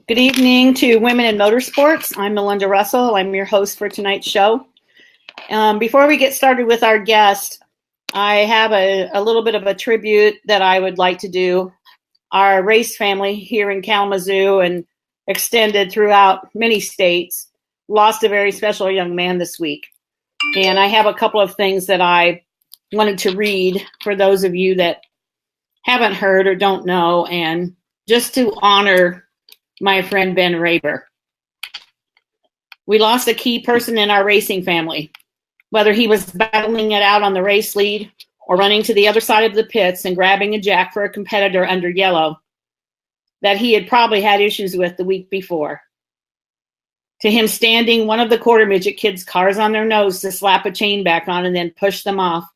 Good evening to Women in Motorsports. I'm Melinda Russell. I'm your host for tonight's show. Before we get started with our guest, I have a little bit of a tribute that I would like to do. Our race family here in Kalamazoo and extended throughout many states lost a very special young man this week. And I have a couple of things that I wanted to read for those of you that haven't heard or don't know, and just to honor my friend Ben Draper. We lost a key person in our racing family, whether he was battling it out on the race lead or running to the other side of the pits and grabbing a jack for a competitor under yellow that he had probably had issues with the week before. To him standing one of the quarter midget kids' cars on their nose to slap a chain back on and then push them off,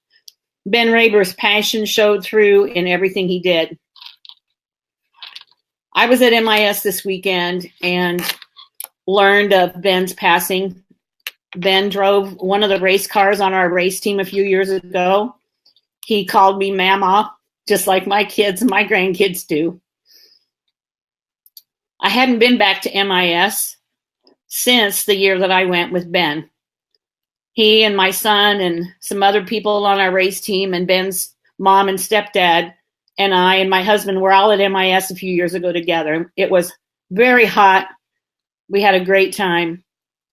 Ben Draper's passion showed through in everything he did. I was at MIS this weekend and learned of Ben's passing. Ben drove one of the race cars on our race team a few years ago. He called me Mama, just like my kids and my grandkids do. I hadn't been back to MIS since the year that I went with Ben. He and my son and some other people on our race team and Ben's mom and stepdad and I and my husband were all at MIS a few years ago together. It was very hot. We had a great time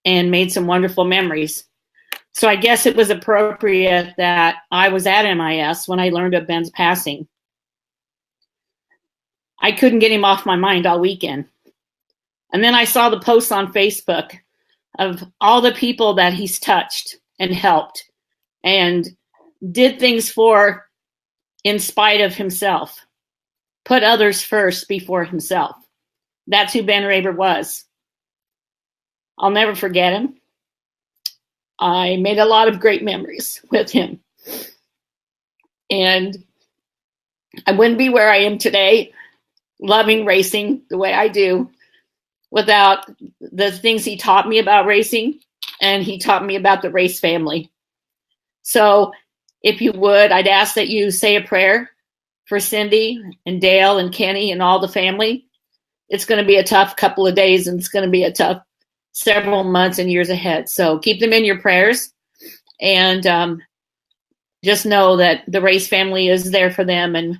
and made some wonderful memories. So I guess it was appropriate that I was at MIS when I learned of Ben's passing. I couldn't get him off my mind all weekend. And then I saw the posts on Facebook of all the people that he's touched and helped and did things for in spite of himself, put others first before himself. That's who Ben Draper was. I'll never forget him. I made a lot of great memories with him. And I wouldn't be where I am today, loving racing the way I do, without the things he taught me about racing, and he taught me about the race family. So if you would, I'd ask that you say a prayer for Cindy and Dale and Kenny and all the family. It's going to be a tough couple of days, and it's going to be a tough several months and years ahead. So keep them in your prayers, and just know that the race family is there for them. And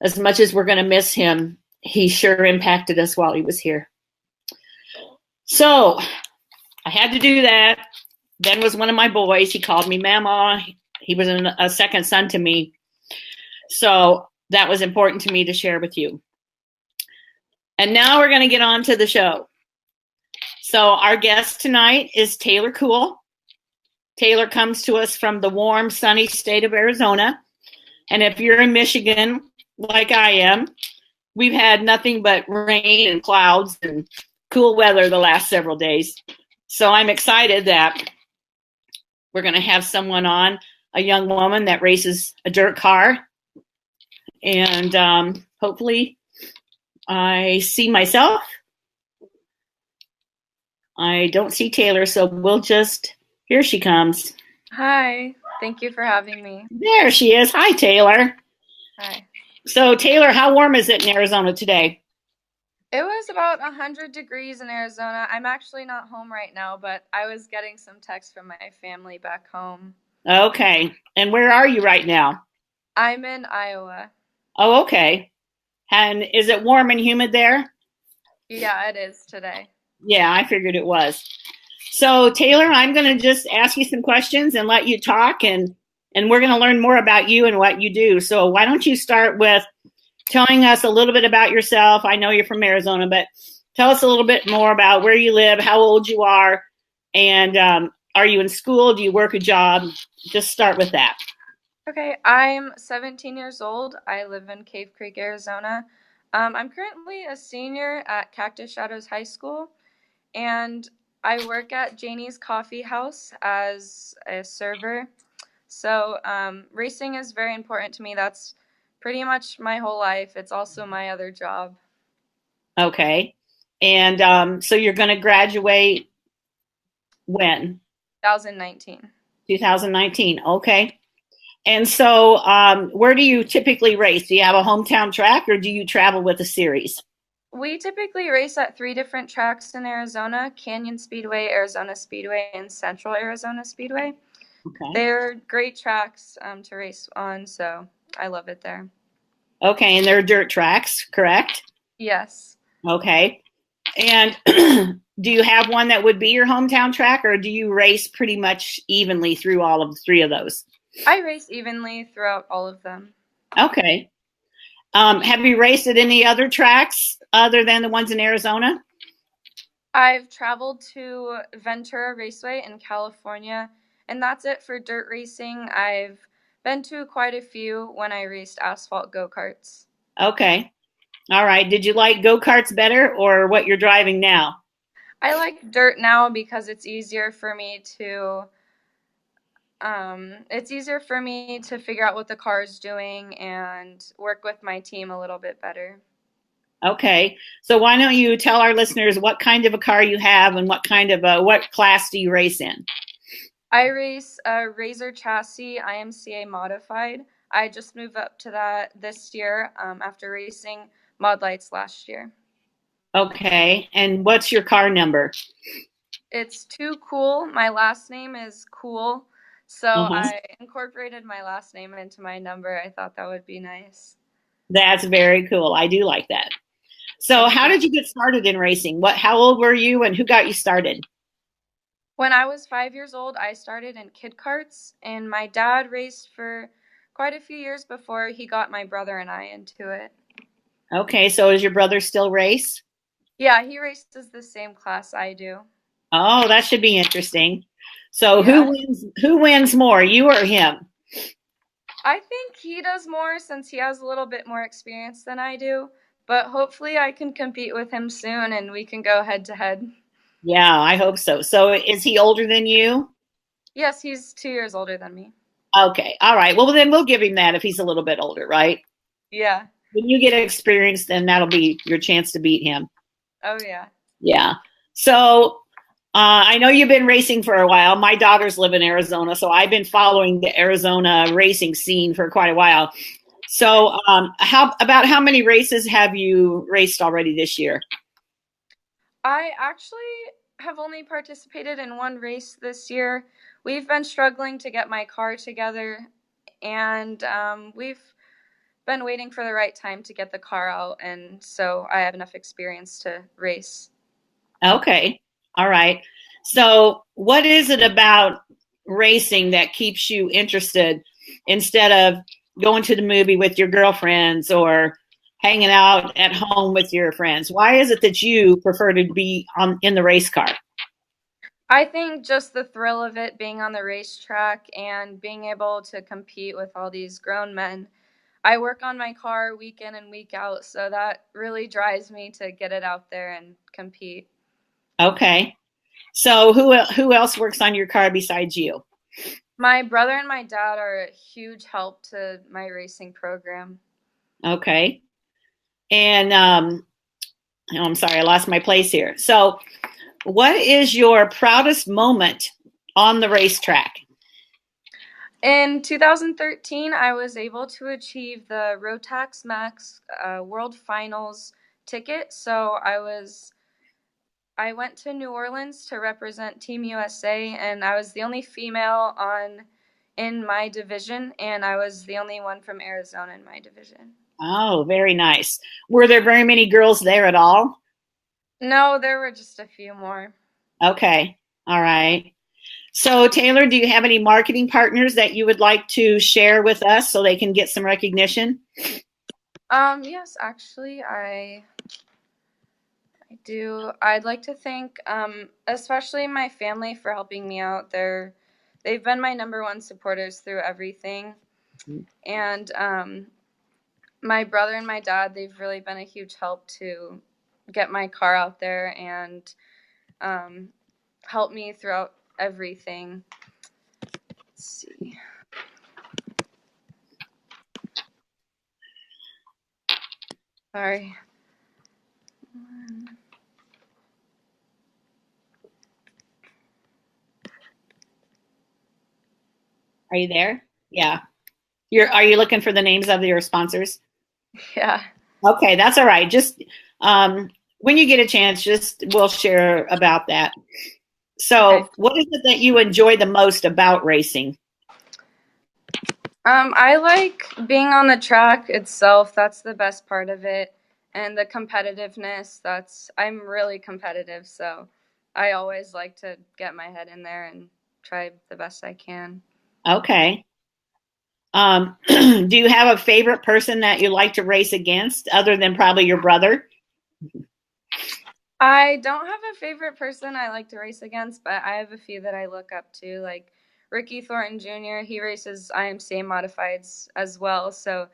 as much as we're going to miss him, he sure impacted us while he was here. So I had to do that. Ben was one of my boys. He called me Mama. He was a second son to me. So that was important to me to share with you. And now we're going to get on to the show. So our guest tonight is Taylor Kuehl. Taylor comes to us from the warm, sunny state of Arizona. And if you're in Michigan, like I am, we've had nothing but rain and clouds and cool weather the last several days. So I'm excited that we're going to have someone on, a young woman that races a dirt car. And hopefully I see myself. I don't see Taylor, so we'll just, here she comes. Hi, thank you for having me. There she is. Hi, Taylor. Hi. So Taylor, how warm is it in Arizona today? It was about 100 degrees in Arizona. I'm actually not home right now, but I was getting some texts from my family back home. Okay. And where are you right now? I'm in Iowa. Oh, okay. And is it warm and humid there? Yeah, it is today. Yeah, I figured it was. So Taylor, I'm going to just ask you some questions and let you talk, and we're going to learn more about you and what you do. So why don't you start with telling us a little bit about yourself? I know you're from Arizona, but tell us a little bit more about where you live, how old you are, and are you in school? Do you work a job? Just start with that. Okay, I'm 17 years old. I live in Cave Creek, Arizona. I'm currently a senior at Cactus Shadows High School, and I work at Janie's Coffee House as a server. So racing is very important to me. That's pretty much my whole life. It's also my other job. Okay. And so you're going to graduate when? 2019. 2019. Okay. And so where do you typically race? Do you have a hometown track or do you travel with a series? We typically race at 3 different tracks in Arizona: Canyon Speedway, Arizona Speedway, and Central Arizona Speedway. Okay. They're great tracks to race on, so I love it there. Okay, and they're dirt tracks, correct? Yes. Okay. And do you have one that would be your hometown track, or do you race pretty much evenly through all of the three of those? I race evenly throughout all of them. Okay. Have you raced at any other tracks other than the ones in Arizona? I've traveled to Ventura Raceway in California, and that's it for dirt racing. I've been to quite a few when I raced asphalt go-karts. Okay. All right. Did you like go-karts better or what you're driving now? I like dirt now because it's easier for me to figure out what the car is doing and work with my team a little bit better. Okay. So why don't you tell our listeners what kind of a car you have and what kind of what class do you race in? I race a Razor chassis IMCA modified. I just moved up to that this year after racing Mod Lights last year. Okay. And what's your car number? It's too cool. My last name is Kuehl, so Uh-huh. I incorporated my last name into my number. I thought that would be nice. That's very cool. I do like that. So Thank how you. did you get started in racing? How old were you and who got you started? When I was 5 years old, I started in kid karts, and my dad raced for quite a few years before he got my brother and I into it. Okay. So does your brother still race? Yeah, he races the same class I do. Oh, that should be interesting. So Yeah. who wins more, you or him? I think he does more since he has a little bit more experience than I do, but hopefully I can compete with him soon and we can go head to head. Yeah, I hope so. So is he older than you? Yes, he's 2 years older than me. Okay. All right. Well, then we'll give him that if he's a little bit older, right? Yeah. When you get experience, then that'll be your chance to beat him. Oh, yeah. Yeah. So I know you've been racing for a while. My daughters live in Arizona, so I've been following the Arizona racing scene for quite a while. So how many races have you raced already this year? I actually have only participated in one race this year. We've been struggling to get my car together, and we've been waiting for the right time to get the car out, and so I have enough experience to race. Okay. All right. So, what is it about racing that keeps you interested instead of going to the movie with your girlfriends or hanging out at home with your friends? Why is it that you prefer to be in the race car? I think just the thrill of it, being on the racetrack and being able to compete with all these grown men. I work on my car week in and week out, so that really drives me to get it out there and compete. Okay. So, who else works on your car besides you? My brother and my dad are a huge help to my racing program. Okay. And oh, I'm sorry, I lost my place here. So, what is your proudest moment on the racetrack? In 2013, I was able to achieve the Rotax Max World Finals ticket. So I went to New Orleans to represent Team USA, and I was the only female on in my division, and I was the only one from Arizona in my division. Oh, very nice. Were there very many girls there at all? No, there were just a few more. Okay. All right. So, Taylor, do you have any marketing partners that you would like to share with us so they can get some recognition? Yes, actually, I do. I'd like to thank, especially my family for helping me out. They've been my number one supporters through everything, and my brother and my dad. They've really been a huge help to get my car out there and help me throughout everything. Let's see. Sorry. Are you there? Yeah. Are you looking for the names of your sponsors? Yeah. Okay, that's all right. Just When you get a chance, we'll share about that. So, Okay. what is it that you enjoy the most about racing? I like being on the track itself. That's the best part of it. And the competitiveness, I'm really competitive, so I always like to get my head in there and try the best I can. Okay. Do you have a favorite person that you like to race against other than probably your brother? I don't have a favorite person I like to race against, but I have a few that I look up to, like Ricky Thornton Jr. He races IMCA modifieds as well, so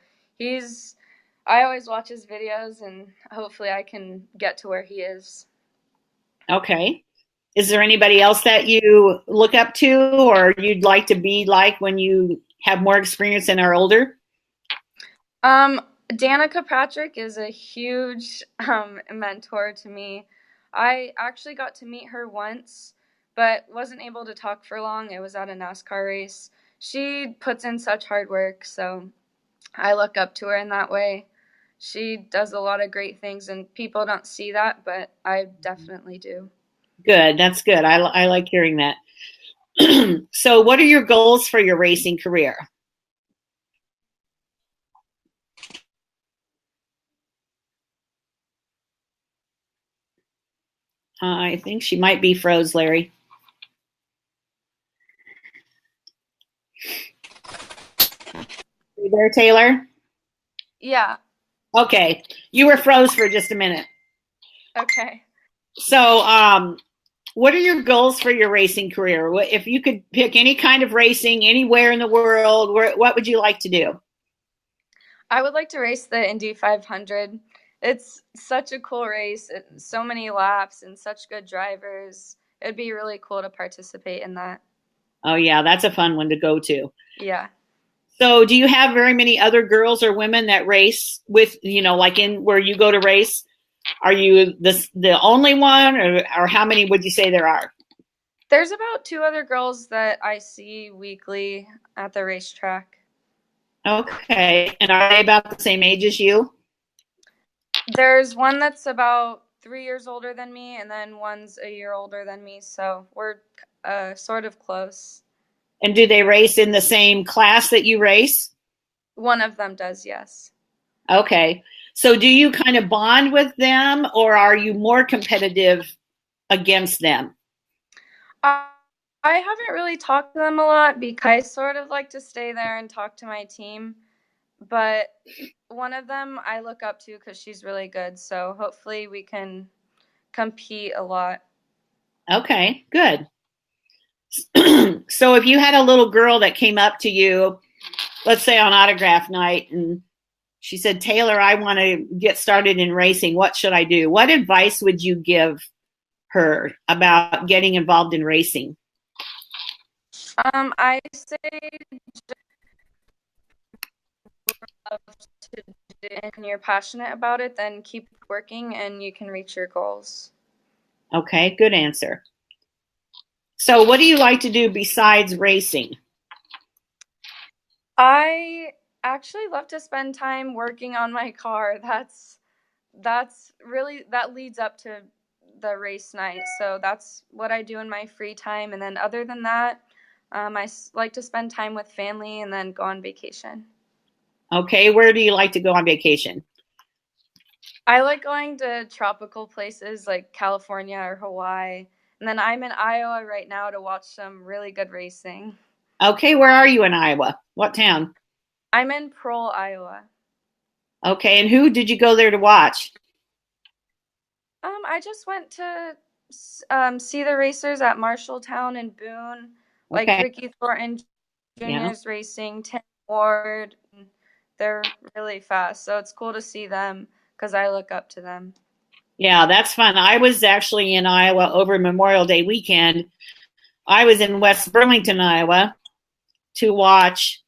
I always watch his videos, and hopefully I can get to where he is. Okay. Is there anybody else that you look up to or you'd like to be like when you have more experience and are older? Danica Patrick is a huge mentor to me. I actually got to meet her once, but wasn't able to talk for long. It was at a NASCAR race. She puts in such hard work, so I look up to her in that way. She does a lot of great things, and people don't see that, but I definitely do. Good. That's good. I like hearing that. So, what are your goals for your racing career? I think she might be froze, Larry. Are you there, Taylor? Yeah. Okay. You were froze for just a minute. Okay. So, what are your goals for your racing career? If you could pick any kind of racing anywhere in the world, what would you like to do? I would like to race the Indy 500. It's such a cool race, so many laps and such good drivers. It'd be really cool to participate in that. Oh, yeah, that's a fun one to go to. Yeah. So, do you have very many other girls or women that race with, like in where you go to race? Are you the only one, or how many would you say there are? There's about 2 other girls that I see weekly at the racetrack. Okay. And are they about the same age as you? There's one that's about 3 years older than me, and then one's a year older than me, so we're sort of close. And do they race in the same class that you race? One of them does, yes. Okay. So do you kind of bond with them, or are you more competitive against them? I haven't really talked to them a lot because I sort of like to stay there and talk to my team. But one of them I look up to because she's really good. So hopefully we can compete a lot. Okay, good. So if you had a little girl that came up to you, let's say on autograph night, and she said, Taylor, I want to get started in racing. What should I do? What advice would you give her about getting involved in racing? I say and you're passionate about it, then keep working and you can reach your goals. Okay, good answer. So what do you like to do besides racing? I actually love to spend time working on my car. That leads up to the race night. So that's what I do in my free time. And then other than that, I like to spend time with family and then go on vacation. Okay, where do you like to go on vacation? I like going to tropical places like California or Hawaii. And then I'm in Iowa right now to watch some really good racing. Okay, where are you in Iowa? What town? I'm in Pearl, Iowa. Okay, and who did you go there to watch? I just went to see the racers at Marshalltown and Boone, like Okay, Ricky Thornton yeah. Jr.'s racing, Tim Ward. They're really fast, so it's cool to see them because I look up to them. Yeah, that's fun. I was actually in Iowa over Memorial Day weekend. I was in West Burlington, Iowa to watch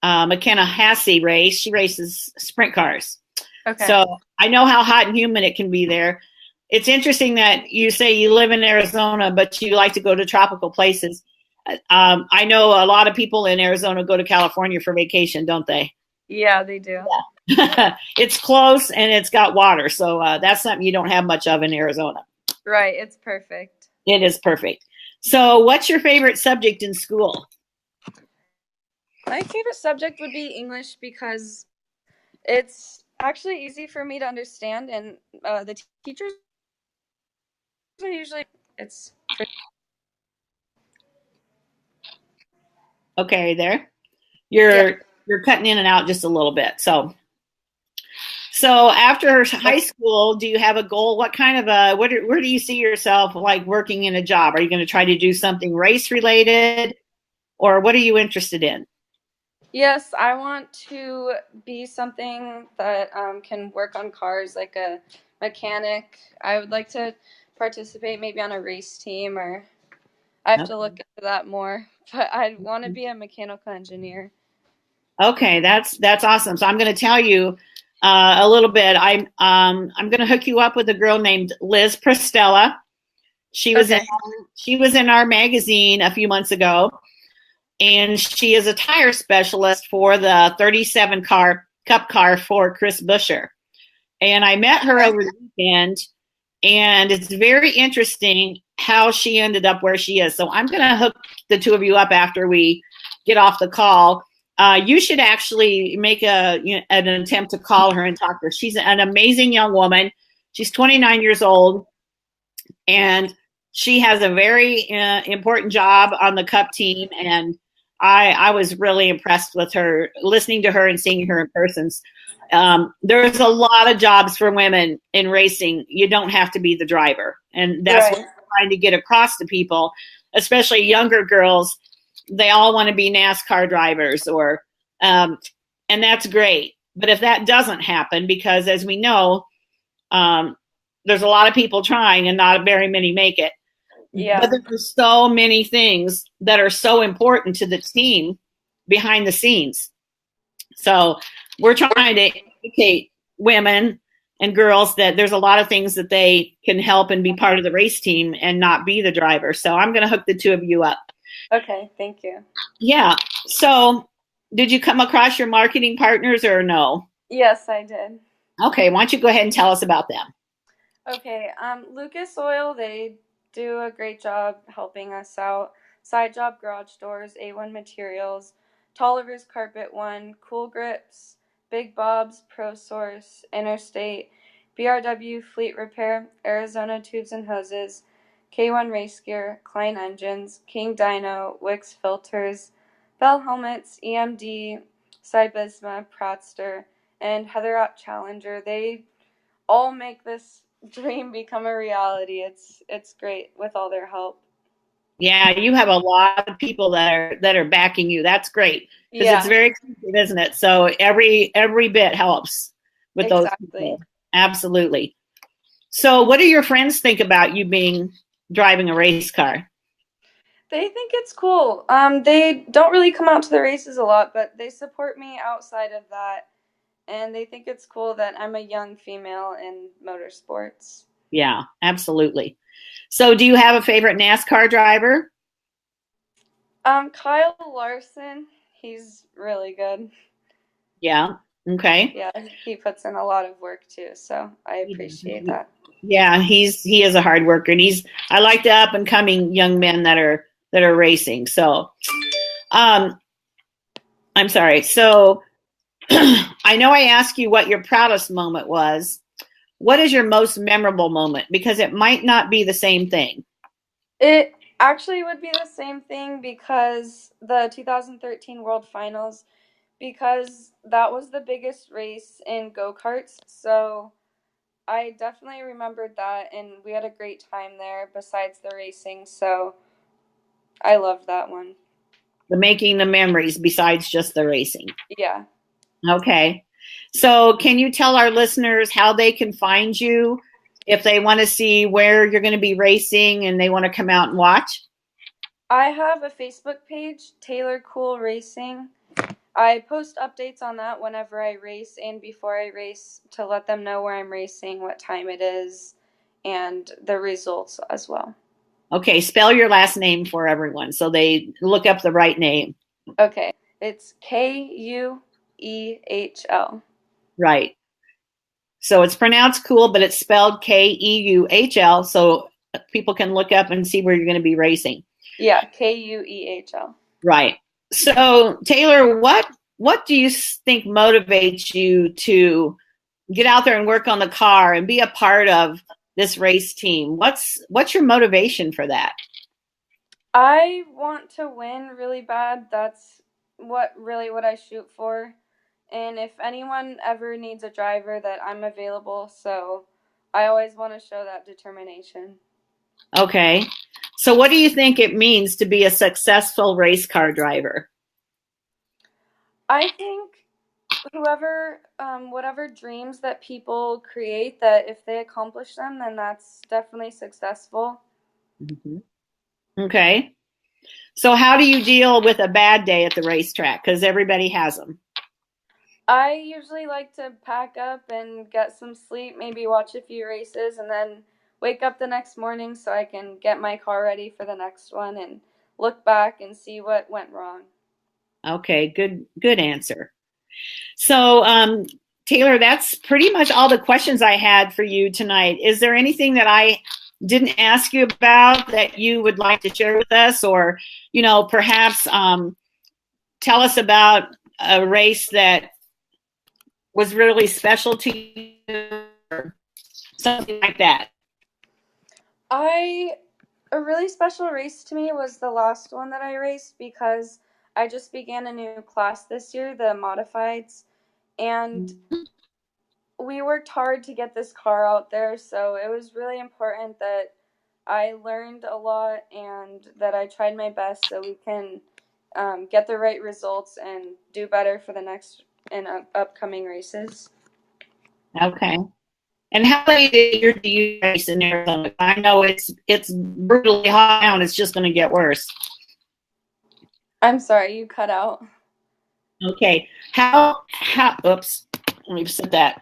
McKenna Hassey race. She races sprint cars. Okay. So I know how hot and humid it can be there. It's interesting that you say you live in Arizona, but you like to go to tropical places. I know a lot of people in Arizona go to California for vacation, don't they? Yeah, they do. It's close and it's got water. So that's something you don't have much of in Arizona. Right, it's perfect. It is perfect. So what's your favorite subject in school? My favorite subject would be English because it's actually easy for me to understand, and the teachers are usually it's Okay, there. yeah. You're cutting in and out just a little bit. So after high school, do you have a goal? What kind of where do you see yourself like working in a job? Are you going to try to do something race related, or what are you interested in? Yes, I want to be something that can work on cars, like a mechanic. I would like to participate maybe on a race team, or I have to look into that more. But I want to be a mechanical engineer. Okay, that's awesome. So I'm going to tell you a little bit. I'm going to hook you up with a girl named Liz Prestella. She was in Okay. she was in our magazine a few months ago, and she is a tire specialist for the 37 car Cup car for Chris Buescher. And I met her over the weekend, and it's very interesting how she ended up where she is. So I'm going to hook the two of you up after we get off the call. You should actually make an attempt to call her and talk to her. She's an amazing young woman. She's 29 years old, and she has a very important job on the Cup team. And I was really impressed with her, listening to her and seeing her in person. There's a lot of jobs for women in racing. You don't have to be the driver. And that's what Right. I'm trying to get across to people, especially younger girls. They all want to be NASCAR drivers and that's great. But if that doesn't happen, because as we know, um, there's a lot of people trying and not very many make it. But Yeah. there's so many things that are so important to the team behind the scenes. So we're trying to educate women and girls that there's a lot of things that they can help and be part of the race team and not be the driver. So I'm going to hook the two of you up. Okay. Thank you. Yeah. So did you come across your marketing partners or no? Yes, I did. Okay. Why don't you go ahead and tell us about them? Okay, Lucas Oil, they do a great job helping us out. Side Job Garage Doors, A1 Materials, Tolliver's Carpet One, Cool Grips, Big Bob's Pro Source, Interstate, BRW Fleet Repair, Arizona Tubes and Hoses, K1 Race Gear, Klein Engines, King Dyno, Wix Filters, Bell Helmets, EMD, Cybisma, Pratster, and Heather Up Challenger. They all make this dream become a reality. It's great with all their help. Yeah, you have a lot of people that are backing you. That's great because it's Yeah, very expensive, isn't it? So every bit helps with those exactly. people. Absolutely. So, what do your friends think about you being driving a race car? They think it's cool. They don't really come out to the races a lot, but they support me outside of that, and they think it's cool that I'm a young female in motorsports. Yeah, absolutely. So, do you have a favorite NASCAR driver? Kyle Larson, he's really good. Yeah. Okay. Yeah, he puts in a lot of work too, so I appreciate that. Yeah, he is a hard worker, and I like the up and coming young men that are racing. So, um, I'm sorry. So, I know I asked you what your proudest moment was. What is your most memorable moment? Because it might not be the same thing. It actually would be the same thing because the 2013 World Finals, because that was the biggest race in go karts. So I definitely remembered that, and we had a great time there besides the racing. So I loved that one. The making the memories besides just the racing. Yeah. Okay. So, can you tell our listeners how they can find you if they want to see where you're going to be racing and they want to come out and watch? I have a Facebook page, Taylor Cool Racing. I post updates on that whenever I race and before I race to let them know where I'm racing, what time it is, and the results as well. Okay, spell your last name for everyone so they look up the right name. Okay, it's Kuehl. Right. So it's pronounced Kuehl, but it's spelled Keuhl, so people can look up and see where you're going to be racing. Yeah, Kuehl. Right. So Taylor, what do you think motivates you to get out there and work on the car and be a part of this race team? What's your motivation for that? I want to win really bad. That's what I shoot for. And if anyone ever needs a driver, that I'm available. So I always want to show that determination. Okay. So what do you think it means to be a successful race car driver? I think whatever dreams that people create, that if they accomplish them, then that's definitely successful. Mm-hmm. Okay. So how do you deal with a bad day at the racetrack? Because everybody has them. I usually like to pack up and get some sleep, maybe watch a few races, and then wake up the next morning so I can get my car ready for the next one and look back and see what went wrong. Okay, good answer. So, Taylor, that's pretty much all the questions I had for you tonight. Is there anything that I didn't ask you about that you would like to share with us, or, perhaps tell us about a race that was really special to you, or something like that? A really special race to me was the last one that I raced, because I just began a new class this year, the modifieds, and we worked hard to get this car out there, so it was really important that I learned a lot and that I tried my best so we can get the right results and do better for the next and upcoming races. Okay. And how late a year do you race in Arizona? I know it's brutally hot now and it's just going to get worse. I'm sorry, you cut out. Okay. Oops, let me set that.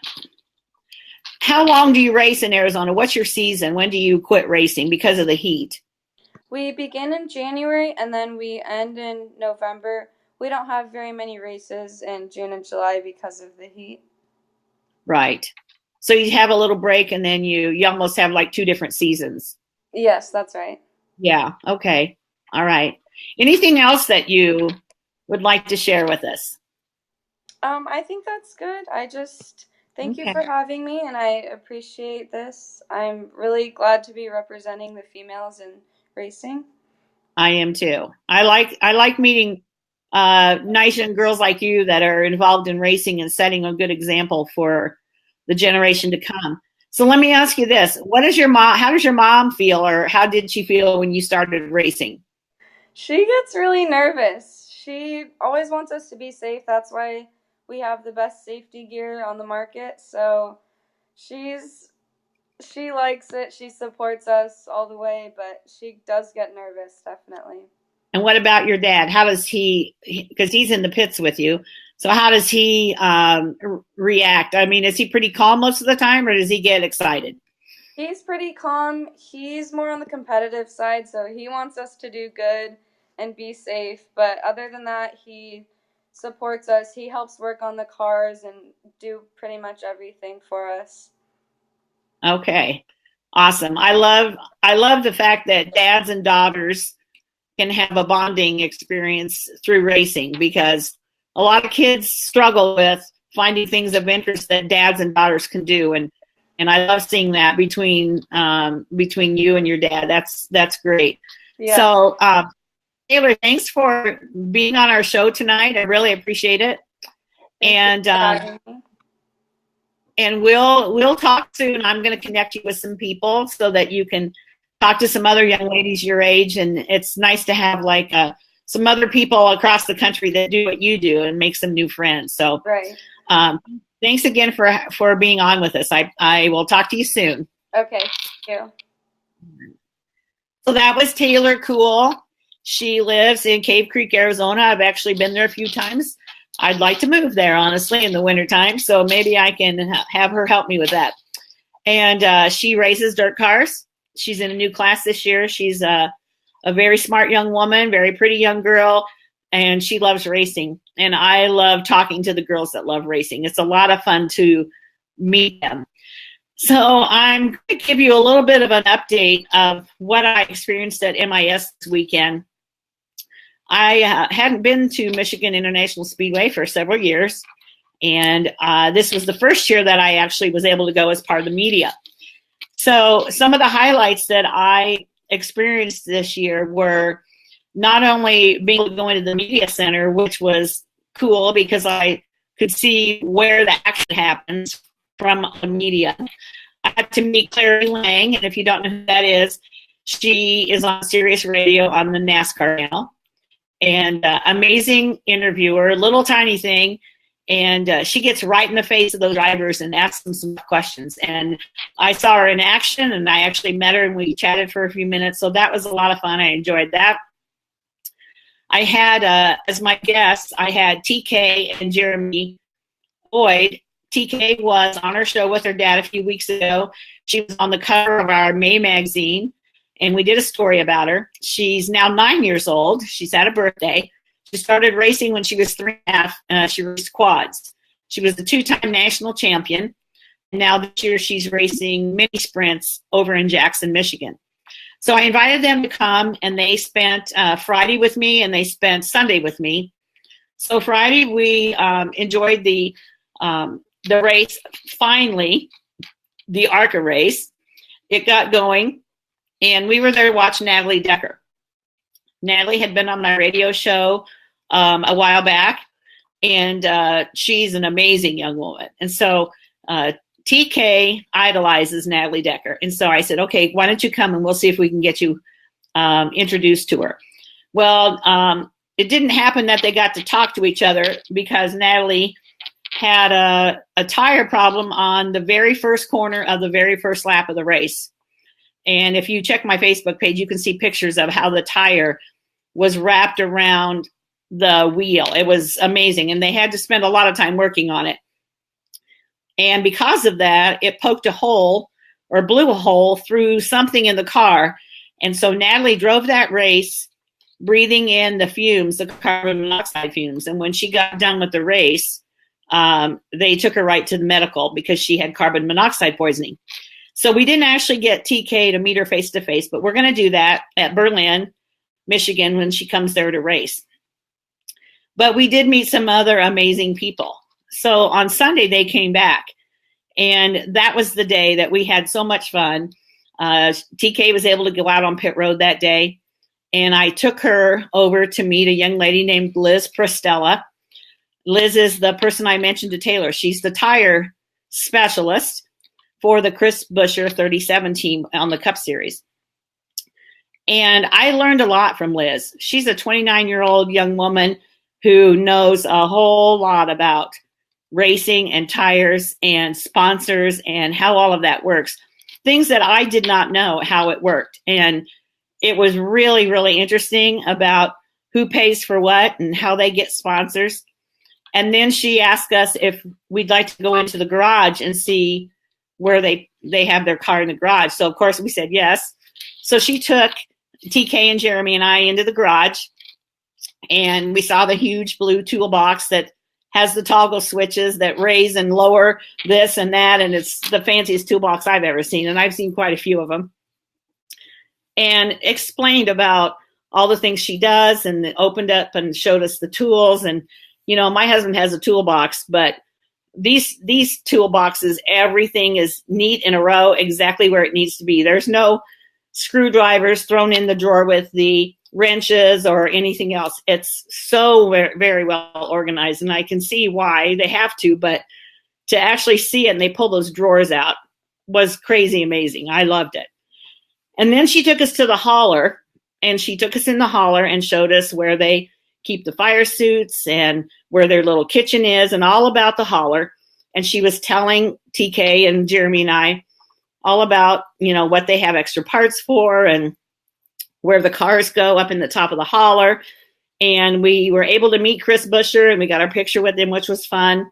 How long do you race in Arizona? What's your season? When do you quit racing because of the heat? We begin in January and then we end in November. We don't have very many races in June and July because of the heat. Right. So you have a little break and then you almost have like 2 different seasons. Yes, that's right. Yeah. Okay. All right. Anything else that you would like to share with us? I think that's good. I just thank you Okay. for having me, and I appreciate this. I'm really glad to be representing the females in racing. I am too. I like meeting nice young girls like you that are involved in racing and setting a good example for the generation to come. So let me ask you this: how does your mom feel, or how did she feel when you started racing? She gets really nervous. She always wants us to be safe. That's why we have the best safety gear on the market. So she likes it. She supports us all the way, but she does get nervous, definitely. And what about your dad? How does because he's in the pits with you, so how does he react? I mean, is he pretty calm most of the time, or does he get excited? He's pretty calm. He's more on the competitive side, so he wants us to do good and be safe. But other than that, he supports us. He helps work on the cars and do pretty much everything for us. Okay, awesome. I love the fact that dads and daughters can have a bonding experience through racing, because a lot of kids struggle with finding things of interest that dads and daughters can do, and I love seeing that between you and your dad. That's great. Yeah. So Taylor, thanks for being on our show tonight. I really appreciate it. And we'll talk soon. I'm going to connect you with some people so that you can talk to some other young ladies your age. And it's nice to have like some other people across the country that do what you do and make some new friends. So right. Thanks again for being on with us. I will talk to you soon. Okay. Thank you. So that was Taylor Kuehl. She lives in Cave Creek, Arizona. I've actually been there a few times. I'd like to move there, honestly, in the wintertime. So maybe I can have her help me with that. And she races dirt cars. She's in a new class this year. She's a very smart young woman, very pretty young girl. and she loves racing. And I love talking to the girls that love racing. It's a lot of fun to meet them. So I'm going to give you a little bit of an update of what I experienced at MIS this weekend. I hadn't been to Michigan International Speedway for several years, and this was the first year that I actually was able to go as part of the media. So some of the highlights that I experienced this year were not only being able to go into the media center, which was cool because I could see where the action happens from the media. I had to meet Clary Lang, and if you don't know who that is, she is on Sirius Radio on the NASCAR channel. And amazing interviewer, little tiny thing. And she gets right in the face of those drivers and asks them some questions. And I saw her in action, and I actually met her, and we chatted for a few minutes. So that was a lot of fun. I enjoyed that. I had, as my guests, I had TK and Jeremy Boyd. TK was on her show with her dad a few weeks ago. She was on the cover of our May magazine, and we did a story about her. She's now 9 years old. She's had a birthday. She started racing when she was 3.5. She raced quads. She was the two-time national champion. And now this year she's racing mini sprints over in Jackson, Michigan. So I invited them to come, and they spent Friday with me, and they spent Sunday with me. So Friday we enjoyed the race. Finally, the ARCA race. It got going, and we were there to watch Natalie Decker. Natalie had been on my radio show a while back, and she's an amazing young woman. And so TK idolizes Natalie Decker. And so I said, okay, why don't you come and we'll see if we can get you introduced to her. Well, it didn't happen that they got to talk to each other because Natalie had a tire problem on the very first corner of the very first lap of the race. And if you check my Facebook page, you can see pictures of how the tire was wrapped around the wheel. It was amazing. And they had to spend a lot of time working on it. And because of that, it poked a hole or blew a hole through something in the car. And so Natalie drove that race breathing in the fumes, the carbon monoxide fumes. And when she got done with the race, they took her right to the medical because she had carbon monoxide poisoning. So we didn't actually get TK to meet her face to face, but we're going to do that at Berlin, Michigan, when she comes there to race. But we did meet some other amazing people. So on Sunday, they came back, and that was the day that we had so much fun. TK was able to go out on pit road that day, and I took her over to meet a young lady named Liz Prostella. Liz is the person I mentioned to Taylor. She's the tire specialist for the Chris Buescher 37 team on the Cup Series. And I learned a lot from Liz. She's a 29-year-old young woman who knows a whole lot about racing and tires and sponsors and how all of that works. Things that I did not know how it worked. And it was really, really interesting about who pays for what and how they get sponsors. And then she asked us if we'd like to go into the garage and see where they have their car in the garage. So, of course, we said yes. So she took TK and Jeremy and I into the garage, and we saw the huge blue toolbox that has the toggle switches that raise and lower this and that, and it's the fanciest toolbox I've ever seen, and I've seen quite a few of them. And explained about all the things she does, and opened up and showed us the tools. And, you know, my husband has a toolbox, but these toolboxes, everything is neat in a row, exactly where it needs to be. There's no screwdrivers thrown in the drawer with the wrenches or anything else. It's so very, very well organized, and I can see why they have to, but to actually see it and they pull those drawers out was crazy amazing. I loved it. And then she took us to the hauler, and she took us in the hauler and showed us where they keep the fire suits and where their little kitchen is and all about the hauler. And she was telling TK and Jeremy and I all about, you know, what they have extra parts for and where the cars go up in the top of the hauler. And we were able to meet Chris Buescher, and we got our picture with him, which was fun.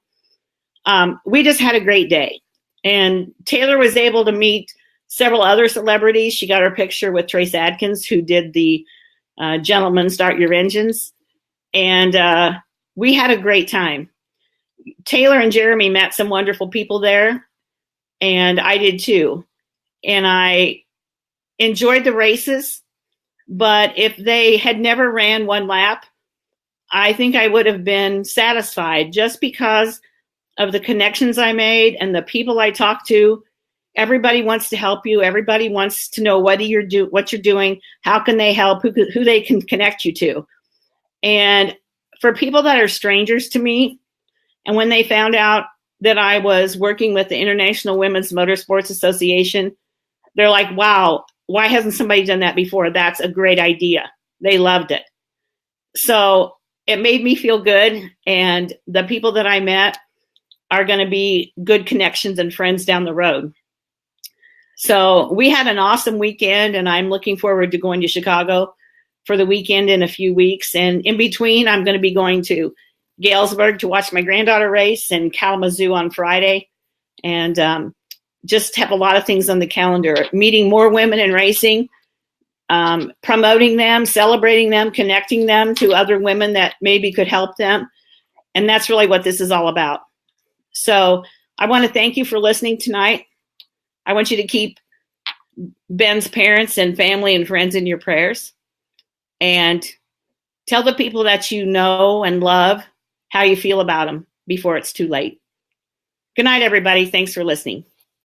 We just had a great day. And Taylor was able to meet several other celebrities. She got her picture with Trace Adkins, who did the Gentlemen Start Your Engines. and we had a great time. Taylor and Jeremy met some wonderful people there, and I did too. And I enjoyed the races, but if they had never ran one lap, I think I would have been satisfied just because of the connections I made and the people I talked to. Everybody wants to help you. Everybody wants to know what you're doing, how can they help, who they can connect you to. And for people that are strangers to me, and when they found out that I was working with the International Women's Motorsports Association, they're like, wow, why hasn't somebody done that before? That's a great idea. They loved it. So it made me feel good. And the people that I met are going to be good connections and friends down the road. So we had an awesome weekend, and I'm looking forward to going to Chicago for the weekend in a few weeks. And in between, I'm going to be going to Galesburg to watch my granddaughter race and Kalamazoo on Friday. And just have a lot of things on the calendar, meeting more women in racing, promoting them, celebrating them, connecting them to other women that maybe could help them. And that's really what this is all about. So I want to thank you for listening tonight. I want you to keep Ben's parents and family and friends in your prayers, and tell the people that you know and love how you feel about them before it's too late. Good night, everybody. Thanks for listening.